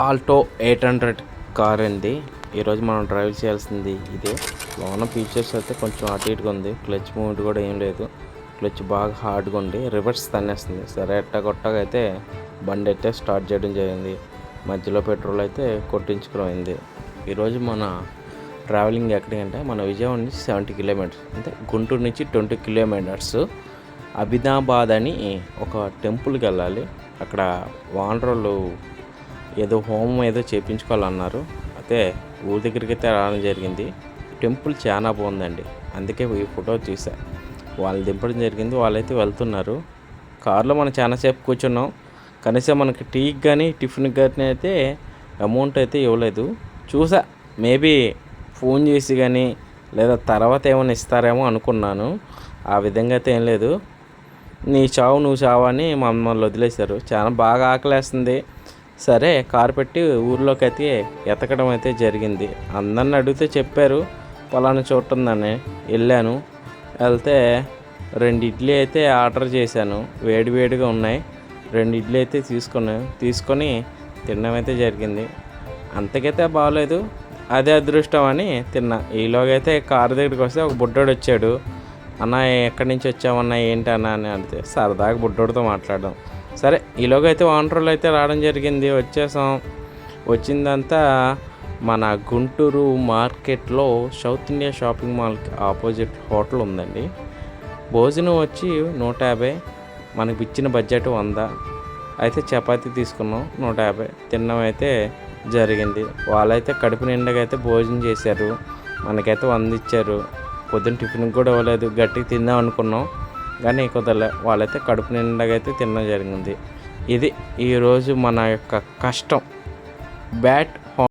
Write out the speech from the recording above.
Alto 800 car అండి. ఈరోజు మనం డ్రైవ్ చేయాల్సింది ఇదే. లోన ఫీచర్స్ అయితే కొంచెం అటు ఇటుగా ఉంది. క్లచ్ మూమెంట్ కూడా ఏం లేదు. క్లచ్ బాగా హార్డ్గా ఉంది. రివర్స్ తన్నేస్తుంది. సరే ఎట్టగొట్టగా అయితే బండి అయితే స్టార్ట్ చేయడం జరిగింది. మధ్యలో పెట్రోల్ అయితే కొట్టించుకోవడం అయింది. ఈరోజు మన ట్రావెలింగ్ ఎక్కడికంటే మన విజయవాడ నుంచి 70 కిలోమీటర్స్, అంటే గుంటూరు నుంచి 20 కిలోమీటర్స్ అబిదాబాద్ అని ఒక టెంపుల్కి వెళ్ళాలి. అక్కడ వానరోళ్ళు ఏదో హోమం ఏదో చేయించుకోవాలన్నారు. అయితే ఊరి దగ్గరికి అయితే రావడం జరిగింది. టెంపుల్ చాలా బాగుందండి, అందుకే ఈ ఫోటో తీసా. వాళ్ళు దింపడం జరిగింది. వాళ్ళైతే వెళ్తున్నారు. కారులో మనం చాలాసేపు కూర్చున్నాం. కనీసం మనకి టీకి కానీ టిఫిన్కి కానీ అయితే అమౌంట్ అయితే ఇవ్వలేదు. చూసా, మేబీ ఫోన్ చేసి కానీ లేదా తర్వాత ఏమైనా ఇస్తారేమో అనుకున్నాను. ఆ విధంగా అయితే ఏం లేదు. నీ చావు నువ్వు చావు అని మమ్మల్ని వదిలేశారు. చాలా బాగా ఆకలేస్తుంది. సరే కారు పెట్టి ఊర్లోకి అయితే ఎతకడం అయితే జరిగింది. అందరిని అడిగితే చెప్పారు పలానా చోటు ఉందని. వెళ్ళాను. వెళ్తే 2 ఇడ్లీ అయితే ఆర్డర్ చేశాను. వేడివేడిగా ఉన్నాయి. 2 ఇడ్లీ అయితే తీసుకొని తినడం అయితే జరిగింది. అంతకైతే బాగోలేదు. అదే అదృష్టం అని తిన్నా. ఈలోగైతే కారు దగ్గరికి వస్తే ఒక బుడ్డోడు వచ్చాడు. అన్న ఎక్కడి నుంచి వచ్చామన్నా ఏంటి అన్న అని అడిగితే సరదాగా బుడ్డోడితో మాట్లాడడం. సరే ఈలోగా అయితే వానరోళ్ళు అయితే రావడం జరిగింది. వచ్చేసాం. వచ్చిందంతా మన గుంటూరు మార్కెట్లో సౌత్ ఇండియా షాపింగ్ మాల్కి ఆపోజిట్ హోటల్ ఉందండి. భోజనం వచ్చి 150, మనకి ఇచ్చిన బడ్జెట్ 100. అయితే చపాతీ తీసుకున్నాం 150. తినడం అయితే జరిగింది. వాళ్ళైతే కడుపు నిండగా అయితే భోజనం చేశారు. మనకైతే 100 ఇచ్చారు. పొద్దున్న టిఫిన్కి కూడా ఇవ్వలేదు. గట్టిగా తిందాం అనుకున్నాం కానీ కుదరలే. వాళ్ళైతే కడుపు నిండగా అయితే తినడం జరిగింది. ఇది ఈరోజు మన యొక్క కష్టం. బ్యాట్